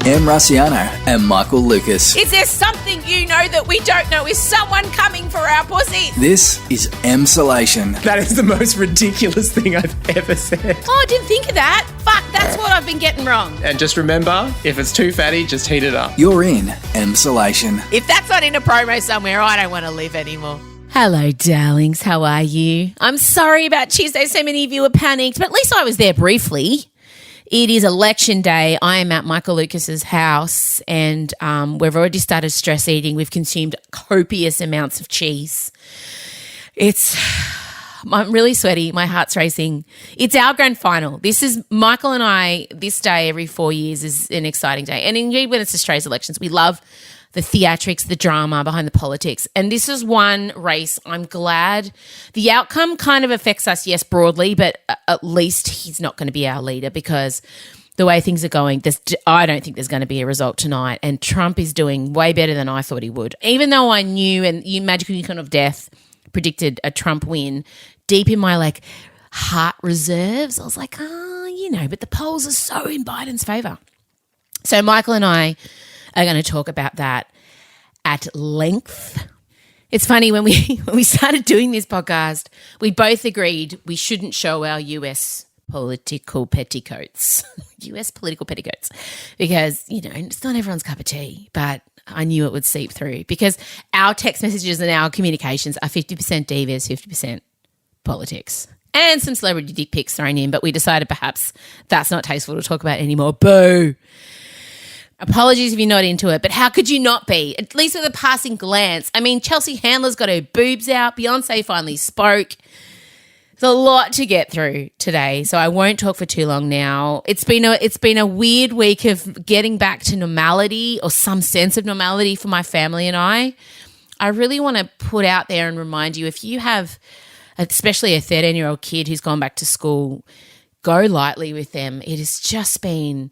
Em Rusciano and Michael Lucas. Is there something you know that we don't know? Is someone coming for our pussy? This is Emsolation. That is the most ridiculous thing I've ever said. Oh, I didn't think of that. Fuck, that's what I've been getting wrong. And just remember, if it's too fatty, just heat it up. You're in Emsolation. If that's not in a promo somewhere, I don't want to live anymore. Hello, darlings. How are you? I'm sorry about Tuesday. So many of you were panicked, but at least I was there briefly. It is election day. I am at Michael Lucas's house and we've already started stress eating. We've consumed copious amounts of cheese. I'm really sweaty. My heart's racing. It's our grand final. This is Michael and I, this day every 4 years is an exciting day. And indeed when it's Australia's elections, we love the theatrics, the drama behind the politics. And this is one race I'm glad the outcome kind of affects us, yes, broadly, but at least he's not going to be our leader because the way things are going, I don't think there's going to be a result tonight. And Trump is doing way better than I thought he would. Even though I knew, and you Magic Unicorn of Death predicted a Trump win, deep in my heart reserves, I was like, but the polls are so in Biden's favour. So Michael and I are going to talk about that at length. It's funny, when we started doing this podcast, we both agreed we shouldn't show our US political petticoats, US political petticoats, because, it's not everyone's cup of tea, but I knew it would seep through because our text messages and our communications are 50% divas, 50% politics. And some celebrity dick pics thrown in, but we decided perhaps that's not tasteful to talk about anymore. Boo! Apologies if you're not into it, but how could you not be? At least with a passing glance. I mean, Chelsea Handler's got her boobs out. Beyonce finally spoke. There's a lot to get through today, so I won't talk for too long now. It's been a weird week of getting back to normality or some sense of normality for my family and I. I really want to put out there and remind you, if you have especially a 13-year-old kid who's gone back to school, go lightly with them. It has just been...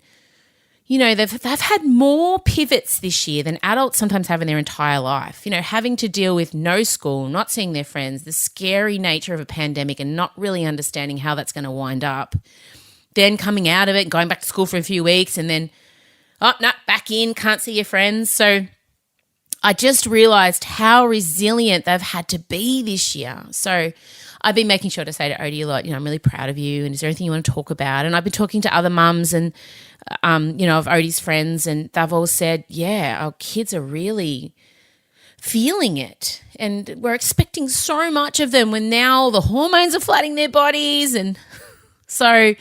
they've had more pivots this year than adults sometimes have in their entire life. Having to deal with no school, not seeing their friends, the scary nature of a pandemic and not really understanding how that's going to wind up. Then coming out of it, going back to school for a few weeks and then, back in, can't see your friends. So I just realised how resilient they've had to be this year. So I've been making sure to say to Odie a lot, I'm really proud of you and is there anything you want to talk about? And I've been talking to other mums and of Odie's friends, and they've all said, our kids are really feeling it. And we're expecting so much of them when now the hormones are flooding their bodies. And so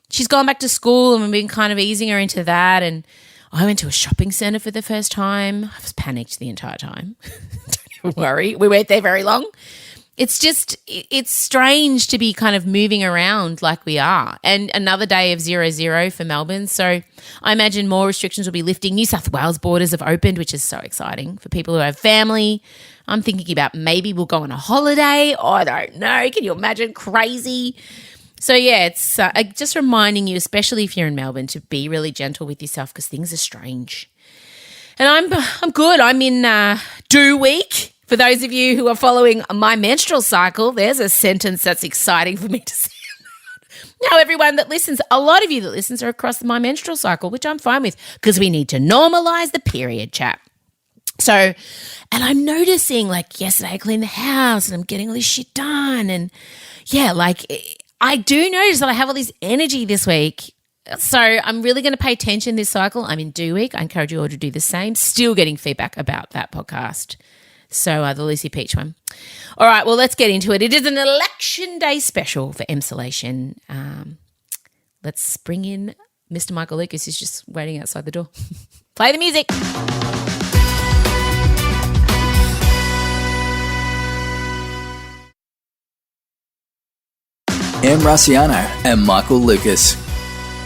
she's gone back to school and we've been kind of easing her into that. And I went to a shopping centre for the first time. I was panicked the entire time. Don't even worry. We weren't there very long. It's strange to be kind of moving around like we are. And another day of 0-0 for Melbourne. So I imagine more restrictions will be lifting. New South Wales borders have opened, which is so exciting for people who have family. I'm thinking about maybe we'll go on a holiday. Oh, I don't know. Can you imagine? Crazy. So, it's just reminding you, especially if you're in Melbourne, to be really gentle with yourself because things are strange. And I'm good. I'm in do week. For those of you who are following my menstrual cycle, there's a sentence that's exciting for me to say. Now, everyone that listens, a lot of you that listens are across my menstrual cycle, which I'm fine with because we need to normalise the period, chat. So, and I'm noticing, yesterday I cleaned the house and I'm getting all this shit done. And I do notice that I have all this energy this week. So I'm really going to pay attention this cycle. I'm in do week. I encourage you all to do the same. Still getting feedback about that podcast. So the Lucy Peach one. All right, well, let's get into it. It is an election day special for Emsolation. Let's bring in Mr. Michael Lucas, who's just waiting outside the door. Play the music. Em Rusciano and Michael Lucas.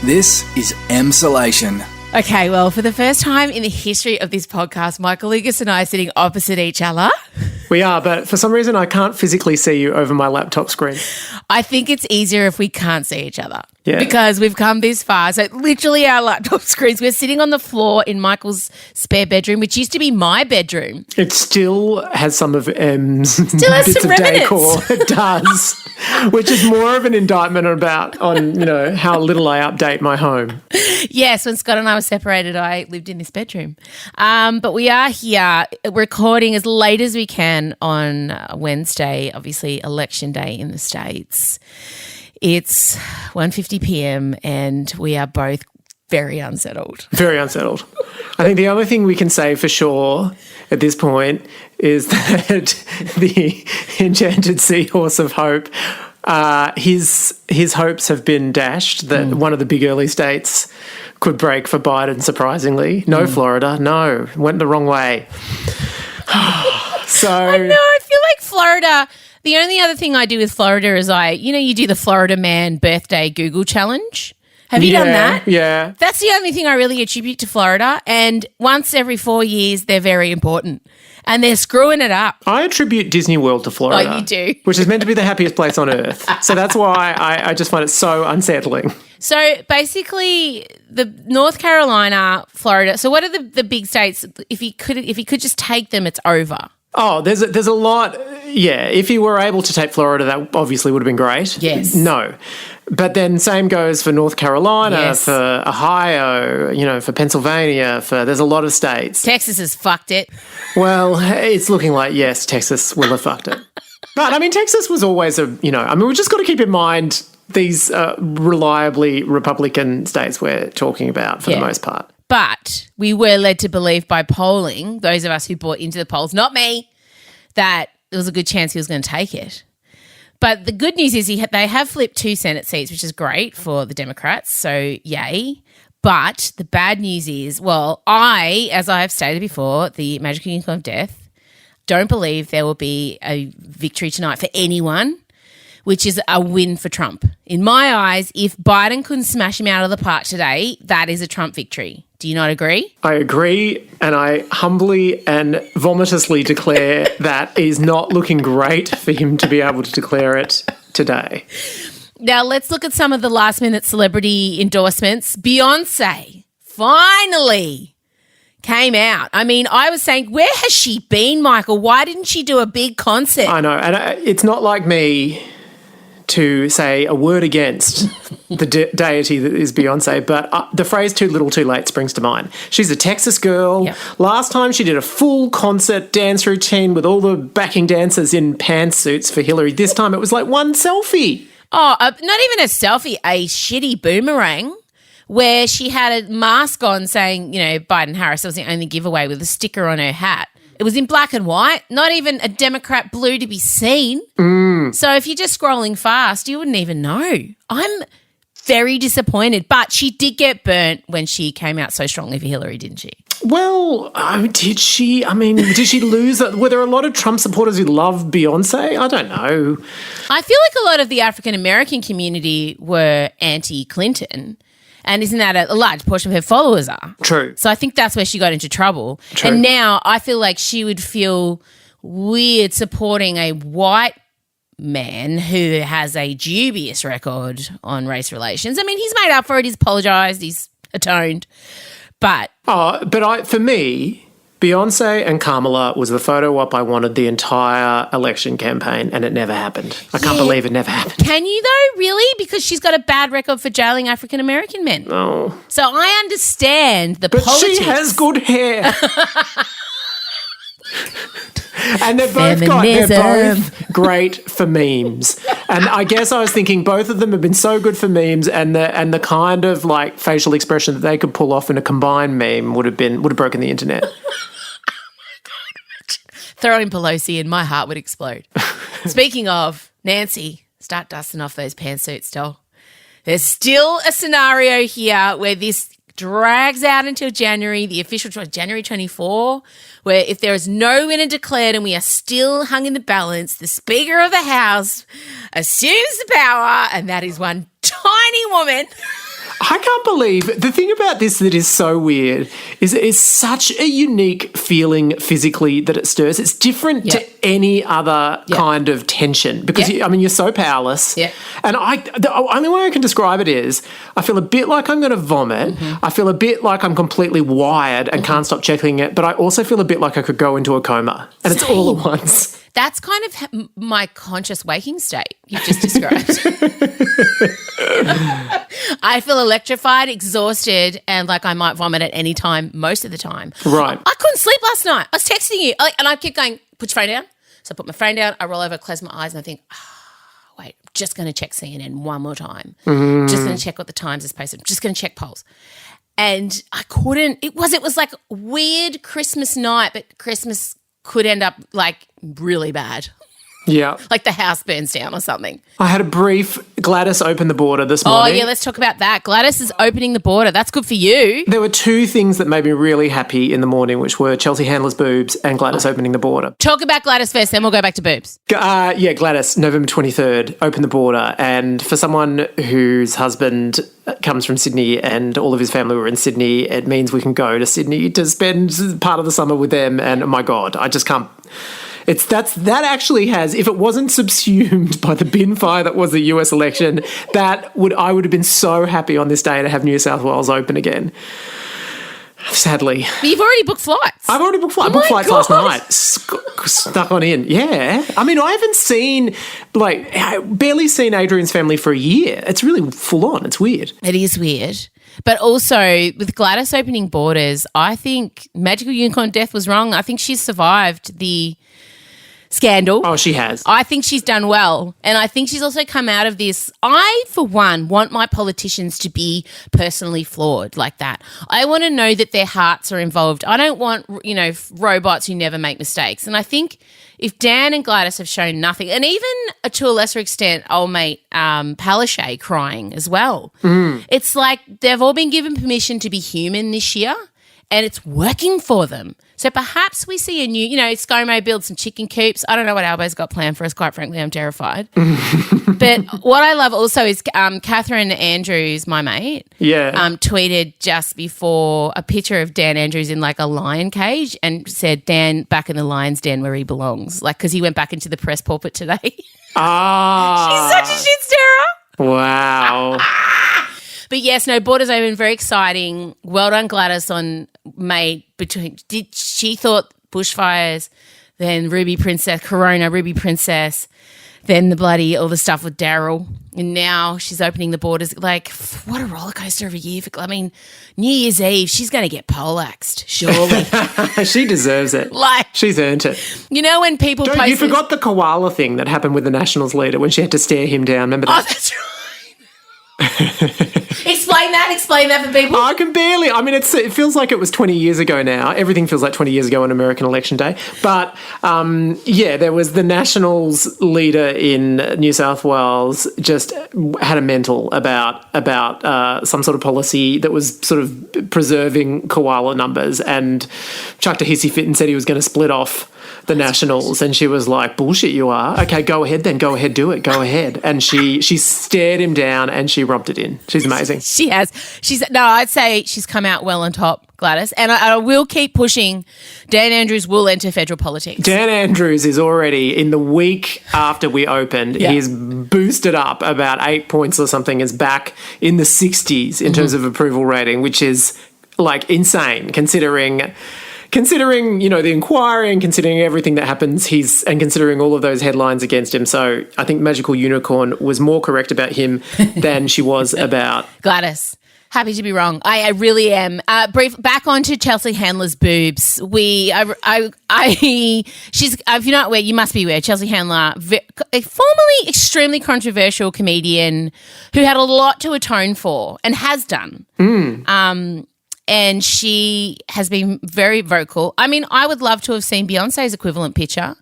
This is Emsolation. Okay, well, for the first time in the history of this podcast, Michael Lucas and I are sitting opposite each other. We are, but for some reason I can't physically see you over my laptop screen. I think it's easier if we can't see each other. Yeah. Because we've come this far. So literally our laptop screens, we're sitting on the floor in Michael's spare bedroom, which used to be my bedroom. It still has some of M's Still has bits some of remnants. decor. It does, which is more of an indictment on how little I update my home. Yes, when Scott and I were separated, I lived in this bedroom. But we are here recording as late as we can on Wednesday, obviously election day in the States. It's 1:50 p.m. and we are both very unsettled. Very unsettled. I think the only thing we can say for sure at this point is that the enchanted seahorse of hope, his hopes have been dashed that one of the big early states could break for Biden, surprisingly. No, Florida. No, went the wrong way. So I know, I feel like Florida... The only other thing I do with Florida is you do the Florida Man birthday Google challenge. Have you done that? Yeah. That's the only thing I really attribute to Florida. And once every 4 years, they're very important. And they're screwing it up. I attribute Disney World to Florida. Oh, you do? Which is meant to be the happiest place on earth. So that's why I just find it so unsettling. So basically, the North Carolina, Florida. So what are the big states? If he could just take them, it's over. Oh, there's a lot. Yeah, if you were able to take Florida, that obviously would have been great. Yes. No. But then same goes for North Carolina, Yes. for Ohio, for Pennsylvania, there's a lot of states. Texas has fucked it. Well, it's looking like, yes, Texas will have fucked it. But, Texas was always we've just got to keep in mind these reliably Republican states we're talking about for the most part. But we were led to believe by polling, those of us who bought into the polls, not me, that there was a good chance he was going to take it. But the good news is they have flipped 2 Senate seats, which is great for the Democrats, so yay. But the bad news is, as I have stated before, the magical unicorn of death, don't believe there will be a victory tonight for anyone, which is a win for Trump. In my eyes, if Biden couldn't smash him out of the park today, that is a Trump victory. Do you not agree? I agree, and I humbly and vomitously declare that is not looking great for him to be able to declare it today. Now, let's look at some of the last-minute celebrity endorsements. Beyonce finally came out. I was saying, where has she been, Michael? Why didn't she do a big concert? I know, and it's not like me to say a word against the deity that is Beyonce, but the phrase too little too late springs to mind. She's a Texas girl. Yep. Last time she did a full concert dance routine with all the backing dancers in pantsuits for Hillary. This time it was like one selfie. Oh, not even a selfie, a shitty boomerang where she had a mask on saying, Biden Harris was the only giveaway with a sticker on her hat. It was in black and white, not even a Democrat blue to be seen. So if you're just scrolling fast, you wouldn't even know. I'm very disappointed. But she did get burnt when she came out so strongly for Hillary, didn't she? Well, did she? Did she lose? Were there a lot of Trump supporters who love Beyonce? I don't know. I feel like a lot of the African-American community were anti-Clinton. And isn't that a large portion of her followers are? True. So I think that's where she got into trouble. True. And now I feel like she would feel weird supporting a white man who has a dubious record on race relations. He's made up for it. He's apologised. He's atoned. But for me, Beyonce and Kamala was the photo op I wanted the entire election campaign, and it never happened. I can't believe it never happened. Can you though, really? Because she's got a bad record for jailing African-American men. Oh. So I understand the politics. But she has good hair. And they're both great for memes. And I guess I was thinking both of them have been so good for memes, and the kind of facial expression that they could pull off in a combined meme would have broken the internet. Throw in Pelosi and my heart would explode. Speaking of, Nancy, start dusting off those pantsuits, doll. There's still a scenario here where this drags out until January, the official January 24, where if there is no winner declared and we are still hung in the balance, the Speaker of the House assumes the power, and that is one tiny woman. I can't believe the thing about this that is so weird is it's such a unique feeling physically that it stirs. It's different to any other kind of tension because, you're so powerless. Yeah. And the only way I can describe it is I feel a bit like I'm going to vomit. I feel a bit like I'm completely wired and can't stop checking it, but I also feel a bit like I could go into a coma. And it's all at once. That's kind of my conscious waking state you've just described. I feel electrified, exhausted, and like I might vomit at any time, most of the time. Right. I couldn't sleep last night. I was texting you, and I kept going, put your phone down. So I put my phone down, I roll over, close my eyes, and I think, wait, I'm just going to check CNN one more time. Just going to check what the Times has posted. I'm just going to check polls. And I couldn't. It was like weird Christmas night, but Christmas could end up like really bad. Yeah. Like the house burns down or something. I had a brief Gladys opened the border this morning. Oh, yeah, let's talk about that. Gladys is opening the border. That's good for you. There were two things that made me really happy in the morning, which were Chelsea Handler's boobs and Gladys opening the border. Talk about Gladys first, then we'll go back to boobs. Gladys, November 23rd, opened the border. And for someone whose husband comes from Sydney and all of his family were in Sydney, it means we can go to Sydney to spend part of the summer with them. And, oh, my God, I just can't... That actually has, if it wasn't subsumed by the bin fire that was the US election, I would have been so happy on this day to have New South Wales open again. Sadly. But you've already booked flights. I've already booked flights. I booked flights last night. Stuck on in. Yeah. I mean, I haven't seen, barely seen Adrian's family for a year. It's really full on. It's weird. It is weird. But also, with Gladys opening borders, I think Magical Unicorn Death was wrong. I think she's survived the scandal. Oh, she has. I think she's done well. And I think she's also come out of this. I, for one, want my politicians to be personally flawed like that. I want to know that their hearts are involved. I don't want, robots who never make mistakes. And I think if Dan and Gladys have shown nothing, and even to a lesser extent, old mate Palaszczuk crying as well, it's like they've all been given permission to be human this year and it's working for them. So perhaps we see a new, ScoMo build some chicken coops. I don't know what Albo's got planned for us. Quite frankly, I'm terrified. But what I love also is Catherine Andrews, my mate, tweeted just before a picture of Dan Andrews in like a lion cage and said, Dan back in the lion's den where he belongs. Like, because he went back into the press pulpit today. She's such a shit stirrer. Wow. But yes, borders open, very exciting. Well done, Gladys, on May she thought bushfires, then Ruby Princess, Corona, Ruby Princess, then all the stuff with Daryl, and now she's opening the borders. Like, what a roller coaster of a year. New Year's Eve, she's going to get poleaxed, surely. She deserves it. She's earned it. When people You forgot the koala thing that happened with the Nationals leader when she had to stare him down. Remember that? Oh, that's right. Explain that for people. I can barely. I mean, it feels like it was 20 years ago now. Everything feels like 20 years ago on American Election Day. But, there was the Nationals leader in New South Wales just had a mental about some sort of policy that was sort of preserving koala numbers and chucked a hissy fit and said he was going to split off the Nationals, and she was like, bullshit you are. Okay, go ahead then. Go ahead, do it. Go ahead. And she stared him down and she rubbed it in. She's amazing. She has. I'd say she's come out well on top, Gladys. And I will keep pushing. Dan Andrews will enter federal politics. Dan Andrews is already, in the week after we opened, he's boosted up about 8 points or something, is back in the 60s in terms of approval rating, which is like insane considering the inquiry and considering everything that happens, and considering all of those headlines against him. So I think Magical Unicorn was more correct about him than she was about Gladys. Happy to be wrong. I really am. Back onto Chelsea Handler's boobs. She's, if you're not aware, you must be aware, Chelsea Handler, a formerly extremely controversial comedian who had a lot to atone for and has done. And she has been very vocal. I mean, I would love to have seen Beyonce's equivalent picture.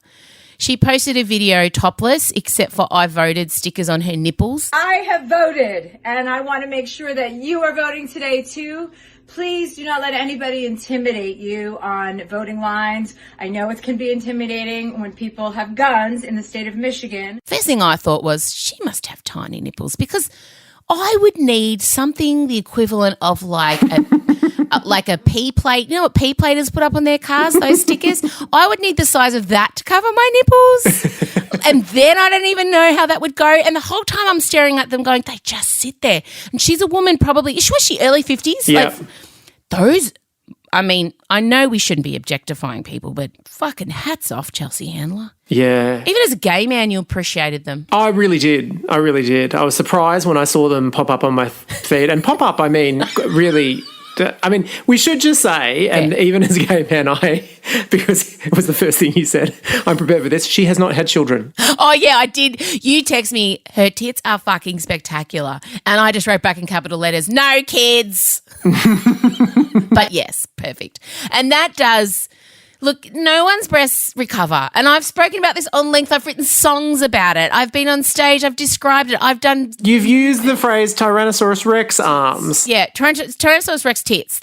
She posted a video topless, except for I voted stickers on her nipples. I have voted, and I want to make sure that you are voting today too. Please do not let anybody intimidate you on voting lines. I know it can be intimidating when people have guns in the state of Michigan. First thing I thought was, she must have tiny nipples, because I would need something the equivalent of like a P plate. You know what P platers put up on their cars, those stickers? I would need the size of that to cover my nipples. And then I don't even know how that would go. And the whole time I'm staring at them going, they just sit there. And she's a woman probably, was she early 50s? Yeah. Like, those, I mean, I know we shouldn't be objectifying people, but fucking hats off, Chelsea Handler. Yeah. Even as a gay man, you appreciated them. I really did. I was surprised when I saw them pop up on my feed. And pop up, I mean, really... I mean, we should just say, and even as a gay man, because it was the first thing you said, I'm prepared for this, she has not had children. Oh, yeah, I did. You text me, her tits are fucking spectacular. And I just wrote back in capital letters, no kids. But yes, perfect. And that does... Look, no one's breasts recover. And I've spoken about this on length. I've written songs about it. I've been on stage. I've described it. You've used the phrase Tyrannosaurus Rex arms. Yeah, Tyrannosaurus Rex tits.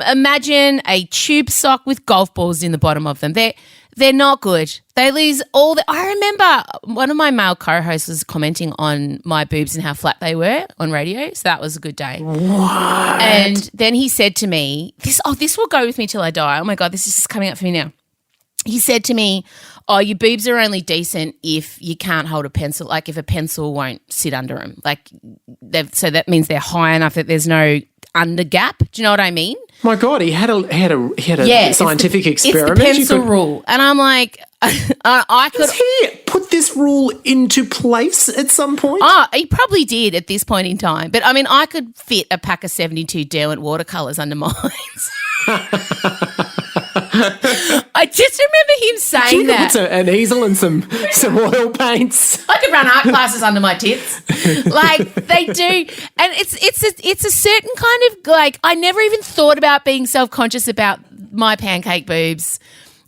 Imagine a tube sock with golf balls in the bottom of them. They're not good. They lose all the... I remember one of my male co-hosts was commenting on my boobs and how flat they were on radio, so that was a good day. What? And then he said to me, this will go with me till I die. Oh, my God, this is just coming up for me now. He said to me, oh, your boobs are only decent if you can't hold a pencil, like if a pencil won't sit under them. Like, so that means they're high enough that there's no under gap. Do you know what I mean? My God, he had a scientific experiment. It's the pencil rule. And I'm like, I could... Does he put this rule into place at some point? Oh, he probably did at this point in time. But, I mean, I could fit a pack of 72 Derwent watercolours under mine. I just remember him saying that. Put an easel and some oil paints. I could run art classes under my tits. Like, they do. And it's a certain kind of, like, I never even thought about being self-conscious about my pancake boobs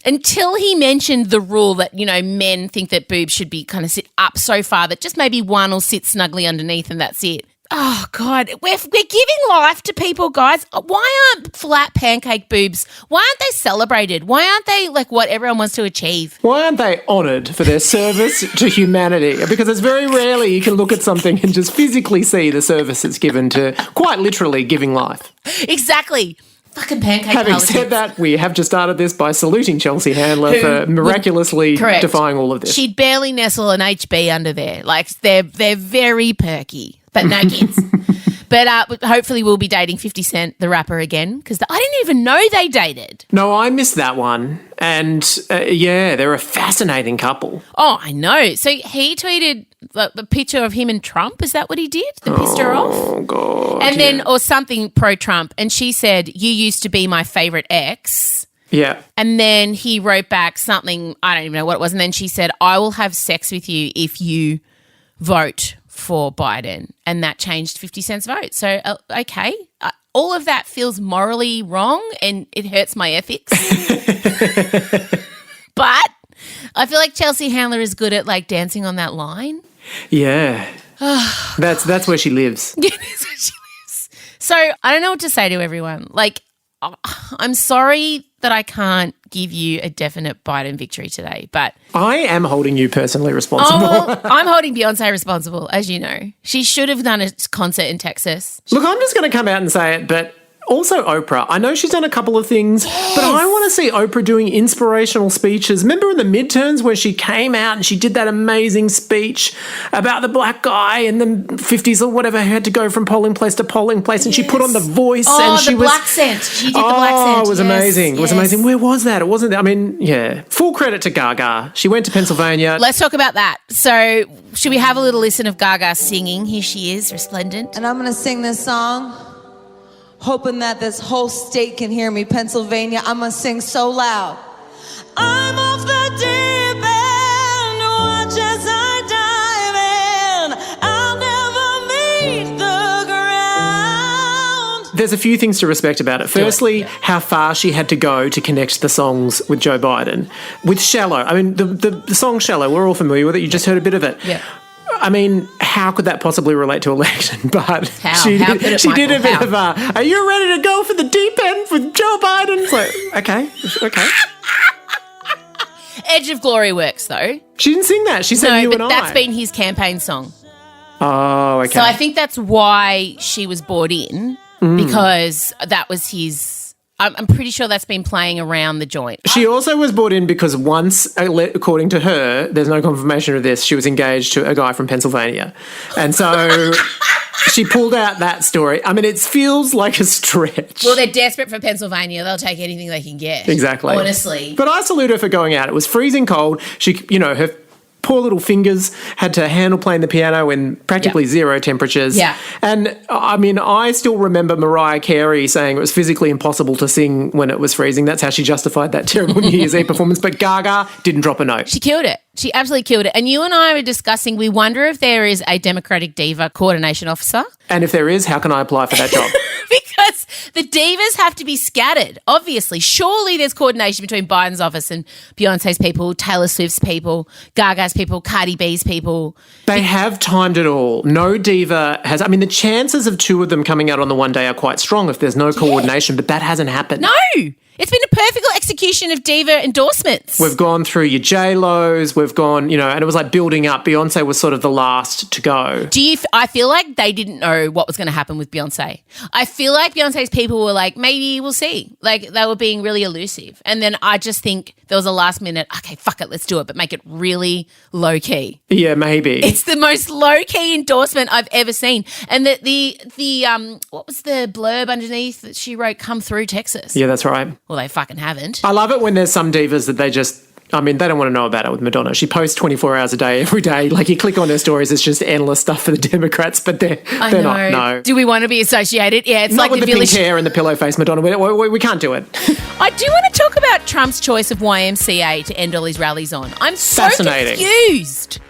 until he mentioned the rule that, you know, men think that boobs should be kind of sit up so far that just maybe one will sit snugly underneath and that's it. Oh, God, we're giving life to people, guys. Why aren't flat pancake boobs, why aren't they celebrated? Why aren't they like what everyone wants to achieve? Why aren't they honoured for their service to humanity? Because it's very rarely you can look at something and just physically see the service it's given to, quite literally, giving life. Exactly. Fucking pancake Having politics. said that, we have just started this by saluting Chelsea Handler for miraculously defying all of this. She'd barely nestle an HB under there. Like, they're very perky, but no kids. But hopefully we'll be dating 50 Cent, the rapper, again, because I didn't even know they dated. No, I missed that one. And, they're a fascinating couple. Oh, I know. So he tweeted the picture of him and Trump. Is that what he did? That pissed her off? Oh, God. And then, or something pro-Trump. And she said, you used to be my favourite ex. Yeah. And then he wrote back something, I don't even know what it was. And then she said, I will have sex with you if you vote for Biden. And that changed 50 Cent's vote. So, okay. All of that feels morally wrong and it hurts my ethics. But I feel like Chelsea Handler is good at like dancing on that line. Yeah. That's where she lives. Yeah, that's where she lives. So I don't know what to say to everyone. Like, I'm sorry that I can't give you a definite Biden victory today, but I am holding you personally responsible. I'm holding Beyonce responsible, as you know. She should have done a concert in Texas. Look, I'm just going to come out and say it, but also Oprah. I know she's done a couple of things, but I want to see Oprah doing inspirational speeches. Remember in the midterms where she came out and she did that amazing speech about the black guy in the 50s or whatever who had to go from polling place to polling place and she put on The Voice and she was... black scent. She did the black scent. Oh, it was amazing. It was amazing. Where was that? It wasn't... I mean, yeah. Full credit to Gaga. She went to Pennsylvania. Let's talk about that. So should we have a little listen of Gaga singing? Here she is, resplendent. And I'm going to sing this song, hoping that this whole state can hear me. Pennsylvania, I'm gonna sing so loud. I'm off the deep end, watch as I dive in. I'll never meet the ground. There's a few things to respect about it. Firstly, how far she had to go to connect the songs with Joe Biden. With Shallow, I mean, the song Shallow, we're all familiar with it. You just heard a bit of it. Yeah. I mean, how could that possibly relate to election? But she did a bit of a, are you ready to go for the deep end with Joe Biden? It's like, okay. Edge of Glory works, though. She didn't sing that. She said you and I. That's been his campaign song. Oh, okay. So I think that's why she was brought in, because that was his. I'm pretty sure that's been playing around the joint. She also was brought in because once, according to her, there's no confirmation of this, she was engaged to a guy from Pennsylvania. And so she pulled out that story. I mean, it feels like a stretch. Well, they're desperate for Pennsylvania. They'll take anything they can get. Exactly. Honestly. But I salute her for going out. It was freezing cold. She, her poor little fingers had to handle playing the piano in practically zero temperatures. Yeah. And I mean, I still remember Mariah Carey saying it was physically impossible to sing when it was freezing. That's how she justified that terrible New Year's Eve performance. But Gaga didn't drop a note. She killed it. She absolutely killed it. And you and I were discussing, we wonder if there is a Democratic Diva coordination officer. And if there is, how can I apply for that job? Because the divas have to be scattered, obviously. Surely there's coordination between Biden's office and Beyonce's people, Taylor Swift's people, Gaga's people, Cardi B's people. They have timed it all. No diva has. I mean, the chances of two of them coming out on the one day are quite strong if there's no coordination, but that hasn't happened. No. It's been a perfect execution of diva endorsements. We've gone through your J-Lo's, we've gone, and it was like building up. Beyonce was sort of the last to go. I feel like they didn't know what was going to happen with Beyonce. I feel like Beyonce's people were like, maybe we'll see. Like, they were being really elusive. And then I just think there was a last minute, okay, fuck it, let's do it, but make it really low key. Yeah, maybe. It's the most low key endorsement I've ever seen. And the what was the blurb underneath that she wrote? Come through Texas. Yeah, that's right. Well, they fucking haven't. I love it when there's some divas that they don't want to know about it with Madonna. She posts 24 hours a day, every day. Like, you click on her stories, it's just endless stuff for the Democrats, but they're not. No. Do we want to be associated? Yeah, it's not like with the pink hair and the pillow face Madonna. We can't do it. I do want to talk about Trump's choice of YMCA to end all his rallies on. I'm so Fascinating. confused.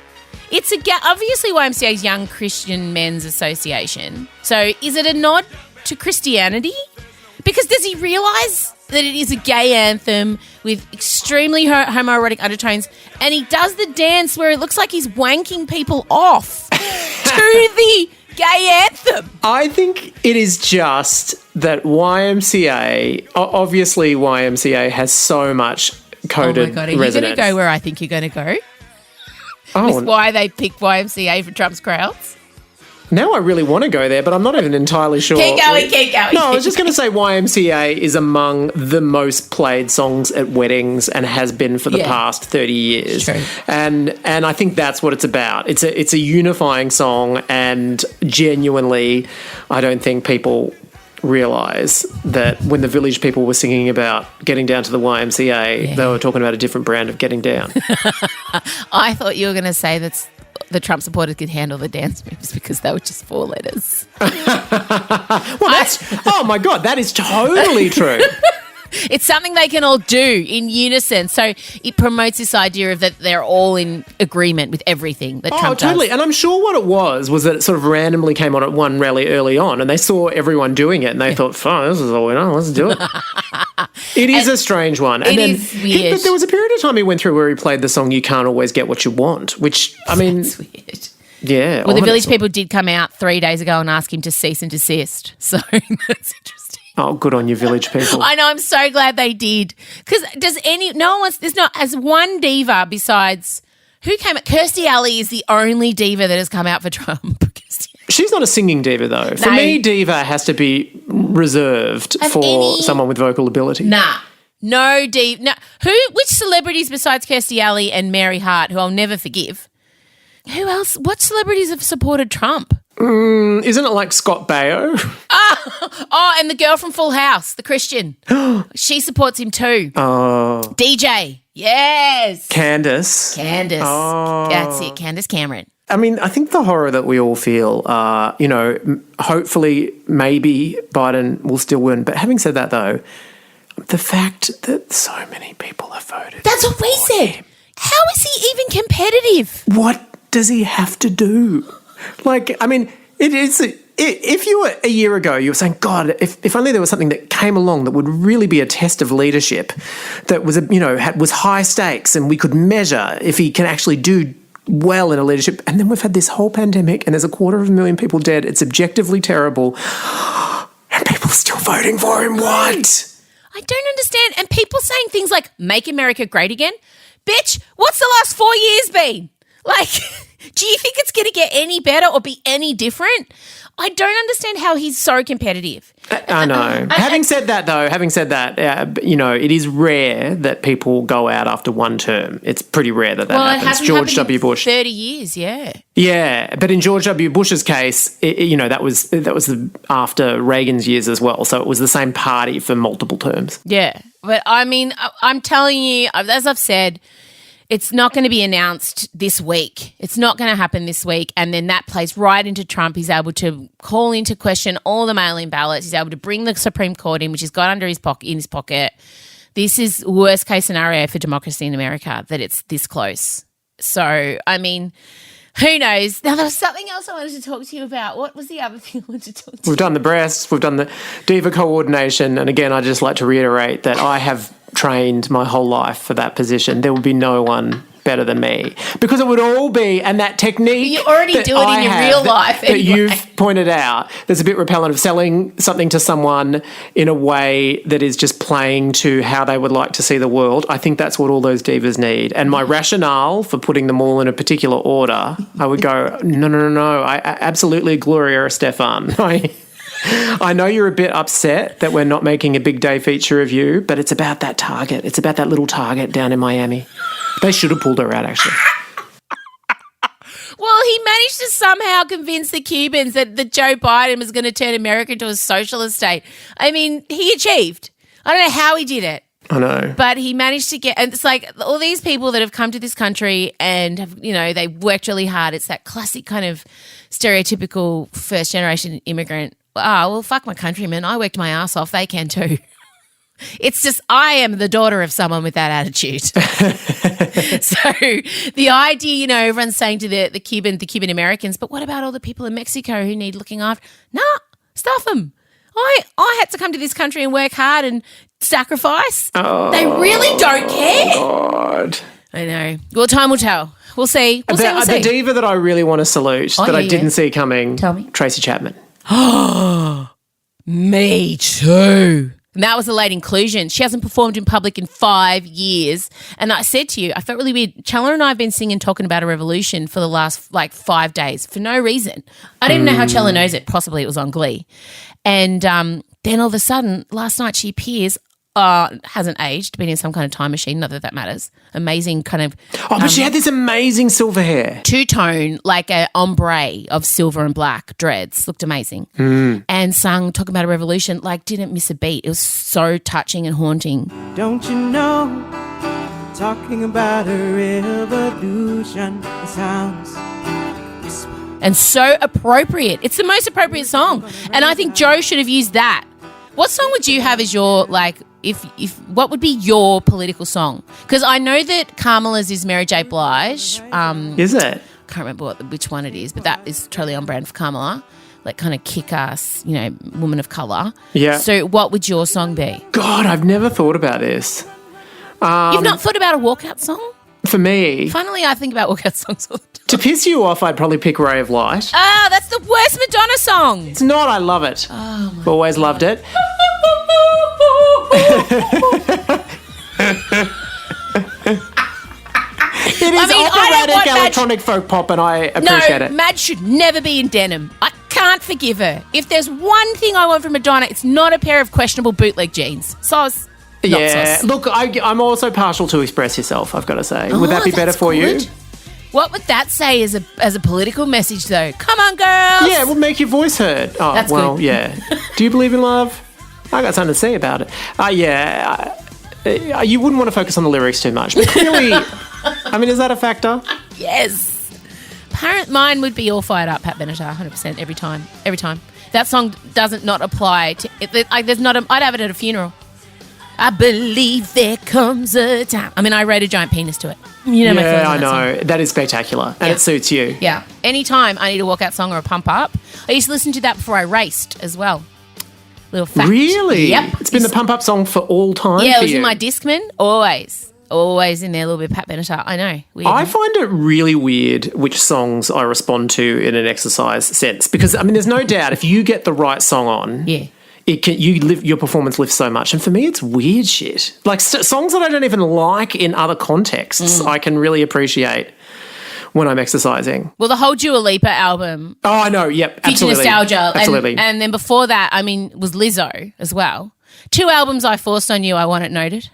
It's obviously YMCA's Young Christian Men's Association. So is it a nod to Christianity? Because does he realise that it is a gay anthem with extremely homoerotic undertones, and he does the dance where it looks like he's wanking people off to the gay anthem? I think it is just that YMCA, obviously YMCA has so much coded resonance. Oh my God, are you going to go where I think you're going to go? Oh. With why they picked YMCA for Trump's crowds? Now I really want to go there, but I'm not even entirely sure. Keep going. No, I was just going to say YMCA is among the most played songs at weddings and has been for the past 30 years. True. And I think that's what it's about. It's a unifying song, and genuinely, I don't think people realise that when the Village People were singing about getting down to the YMCA, they were talking about a different brand of getting down. I thought you were going to say that the Trump supporters could handle the dance moves because they were just 4 letters. Oh my God, that is totally true. It's something they can all do in unison. So it promotes this idea of that they're all in agreement with everything that Trump does. Totally. And I'm sure what it was that it sort of randomly came on at one rally early on, and they saw everyone doing it and they thought, fine, this is all we know, let's do it. It is a strange one. And then weird. But there was a period of time he went through where he played the song You Can't Always Get What You Want, which, I mean... That's weird. Yeah. Well, the Village People did come out 3 days ago and ask him to cease and desist. So that's interesting. Oh, good on you, Village People. I know, I'm so glad they did. Because as one diva besides, who came out? Kirstie Alley is the only diva that has come out for Trump. She's not a singing diva, though. For me, diva has to be reserved for someone with vocal ability. Nah. No diva. No. Which celebrities besides Kirstie Alley and Mary Hart, who I'll never forgive, who else? What celebrities have supported Trump? Isn't it like Scott Baio? And the girl from Full House, the Christian. She supports him too. Oh. DJ. Yes. Candace. Oh. That's it. Candace Cameron. I mean, I think the horror that we all feel, hopefully maybe Biden will still win. But having said that, though, the fact that so many people have voted. That's what we said. How is he even competitive? What does he have to do? Like, I mean, it is. If you were a year ago, you were saying, God, if only there was something that came along that would really be a test of leadership, that was was high stakes, and we could measure if he can actually do well in a leadership. And then we've had this whole pandemic, and there's 250,000 people dead. It's objectively terrible, and people are still voting for him. What? I don't understand. And people saying things like "Make America Great Again," bitch. What's the last 4 years been? Like, do you think it's going to get any better or be any different? I don't understand how he's so competitive. I know. Having said that, it is rare that people go out after one term. It's pretty rare that happens. It hasn't George happened W. in Bush. 30 years, yeah. Yeah, but in George W. Bush's case, that was after Reagan's years as well. So it was the same party for multiple terms. Yeah. But, I mean, I'm telling you, as I've said, it's not going to be announced this week. It's not going to happen this week. And then that plays right into Trump. He's able to call into question all the mail-in ballots. He's able to bring the Supreme Court in, which he's got under his pocket. This is worst case scenario for democracy in America, that it's this close. So, I mean, who knows? Now, there was something else I wanted to talk to you about. What was the other thing I wanted to talk to you We've done the breasts. We've done the diva coordination. And again, I'd just like to reiterate that I have trained my whole life for that position. There would be no one better than me, because it would all be, and that technique you already do it in your real life that anyway. you've pointed out, there's a bit repellent of selling something to someone in a way that is just playing to how they would like to see the world. I think that's what all those divas need. And my rationale for putting them all in a particular order, I would go, no. I absolutely Gloria Estefan. I know you're a bit upset that we're not making a big day feature of you, but it's about that Target. It's about that little Target down in Miami. They should have pulled her out, actually. Well, he managed to somehow convince the Cubans that Joe Biden was going to turn America into a socialist state. I mean, he achieved. I don't know how he did it. I know. But he managed to get, and it's like all these people that have come to this country and have, they worked really hard. It's that classic kind of stereotypical first generation immigrant. Well, fuck my countrymen. I worked my ass off. They can too. It's just I am the daughter of someone with that attitude. So the idea, everyone's saying to the Cuban Americans, but what about all the people in Mexico who need looking after? Nah, stuff them. I had to come to this country and work hard and sacrifice. Oh, they really don't care. God. I know. Well, time will tell. We'll see. We'll see. The diva that I really want to salute I didn't see coming. Tell me. Tracy Chapman. Oh, me too. And that was a late inclusion. She hasn't performed in public in 5 years. And I said to you, I felt really weird. Chandler and I have been singing Talking About a Revolution for the last 5 days for no reason. I didn't know how Chandler knows it. Possibly it was on Glee. And then all of a sudden, last night she appears, hasn't aged, been in some kind of time machine, not that that matters. Amazing kind of... but she had this amazing silver hair. Two-tone, like a ombre of silver and black dreads. Looked amazing. And sung Talking About a Revolution, didn't miss a beat. It was so touching and haunting. Don't you know, talking about a revolution sounds... And so appropriate. It's the most appropriate song. And I think Joe should have used that. What song would you have as your, what would be your political song? Because I know that Kamala's is Mary J. Blige. Is it? Can't remember which one it is, but that is totally on brand for Kamala. Kind of kick-ass, woman of colour. Yeah. So what would your song be? God, I've never thought about this. You've not thought about a walkout song? For me... Finally, I think about walkout songs all the time. To piss you off, I'd probably pick Ray of Light. Ah, that's the worst Madonna song. It's not. I love it. Oh, my Always loved it. It is operatic electronic folk pop, and I appreciate it. No, Madge should never be in denim. I can't forgive her. If there's one thing I want from Madonna, it's not a pair of questionable bootleg jeans. Sauce. Yeah. Look, I'm also partial to Express Yourself, I've got to say. Would that be better for you? What would that say as a political message, though? Come on, girls. Yeah, it would make your voice heard. Oh, that's well, good. Yeah. Do you believe in love? I got something to say about it. You wouldn't want to focus on the lyrics too much. But clearly, is that a factor? Yes. Mine would be All Fired Up, Pat Benatar, 100% every time. Every time. That song doesn't not apply to... I'd have it at a funeral. I believe there comes a time. I wrote a giant penis to it. My feelings on that song. That is spectacular. And it suits you. Yeah. Anytime I need a walkout song or a pump up. I used to listen to that before I raced as well. Little fact. Really? Yep. It's been the pump up song for all time. Yeah, for it was you. in my Discman. Always in there, a little bit of Pat Benatar. I know. Weird. I find it really weird which songs I respond to in an exercise sense. Because, there's no doubt if you get the right song on... Yeah. Your performance lifts so much. And for me, it's weird shit. Songs that I don't even like in other contexts, I can really appreciate when I'm exercising. Well, the whole Dua Lipa album, Oh, I know. Yep, Future absolutely. Nostalgia. Absolutely. And then before that, I mean, was Lizzo as well. 2 albums I forced on you, I want it noted.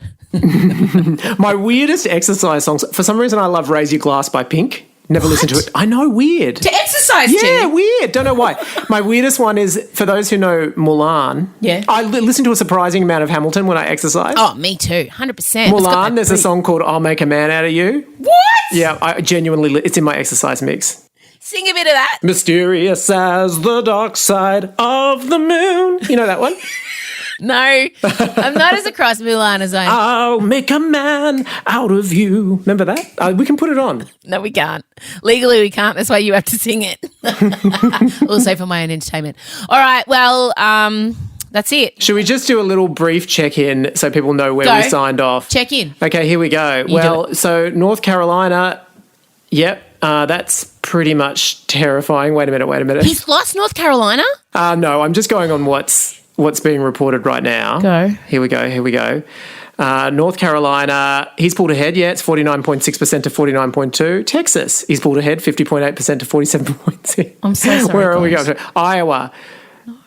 My weirdest exercise songs, for some reason I love Raise Your Glass by Pink. Never listened to it. I know, weird. To exercise Yeah, to? weird. Don't know why. My weirdest one is, for those who know Mulan, Yeah. I listen to a surprising amount of Hamilton when I exercise. Oh, me too. 100%. It's got Mulan, that there's a beat. song called I'll Make a Man Out of You. What? Yeah, I genuinely, it's in my exercise mix. Sing a bit of that. Mysterious as the dark side of the moon. You know that one? No, I'm not as across Mulan as I am. I'll make a man out of you. Remember that? We can put it on. No, we can't. Legally, we can't. That's why you have to sing it. Also for my own entertainment. All right, well, that's it. Should we just do a little brief check-in so people know where we signed off? Check in. Okay, here we go. do So North Carolina, yep, that's pretty much terrifying. Wait a minute. He's lost North Carolina? No, I'm just going on what's being reported right now. Go. Here we go. North Carolina, he's pulled ahead. Yeah, it's 49.6% to 49.2%. Texas, he's pulled ahead, 50.8% to 47.6%. I'm so sorry. Where are we guys. going to? Iowa.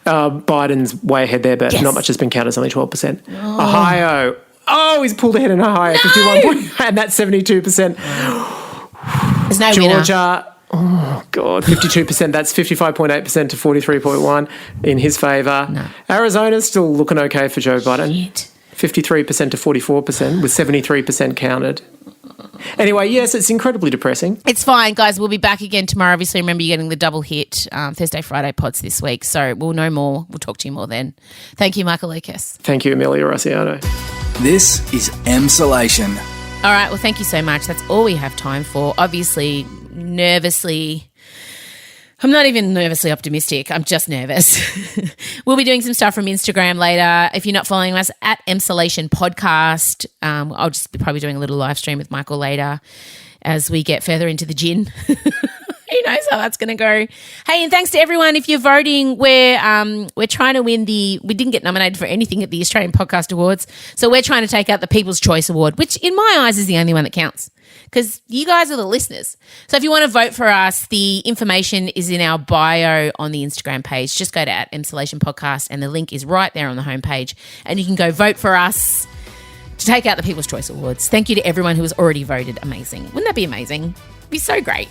Biden's way ahead there, but Yes. not much has been counted. It's only 12%. Ohio. Oh, he's pulled ahead in Ohio, 51%, and that's 72%. There's no winner. Georgia. Oh, God, 52%. That's 55.8% to 43.1% in his favour. No. Arizona's still looking okay for Joe Biden. Shit. 53% to 44%, with 73% counted. Anyway, yes, it's incredibly depressing. It's fine, guys. We'll be back again tomorrow. Obviously, remember you're getting the double hit Thursday, Friday pods this week. So we'll know more. We'll talk to you more then. Thank you, Michael Lucas. Thank you, Amelia Rossiano. This is Emsolation. All right. Well, thank you so much. That's all we have time for. Obviously, I'm not even nervously optimistic. I'm just nervous. We'll be doing some stuff from Instagram later. If you're not following us at Emsolation Podcast, I'll just be probably doing a little live stream with Michael later as we get further into the gin. Who knows how that's going to go. Hey, and thanks to everyone. If you're voting, we're trying to win we didn't get nominated for anything at the Australian Podcast Awards, so we're trying to take out the People's Choice Award, which in my eyes is the only one that counts because you guys are the listeners. So if you want to vote for us, the information is in our bio on the Instagram page. Just go to @Emsolation Podcast and the link is right there on the homepage and you can go vote for us to take out the People's Choice Awards. Thank you to everyone who has already voted. Amazing. Wouldn't that be amazing? It'd be so great.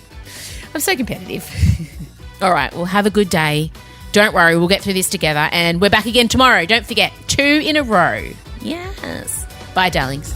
I'm so competitive. All right, well, have a good day. Don't worry, we'll get through this together. And we're back again tomorrow. Don't forget, 2 in a row. Yes. Bye, darlings.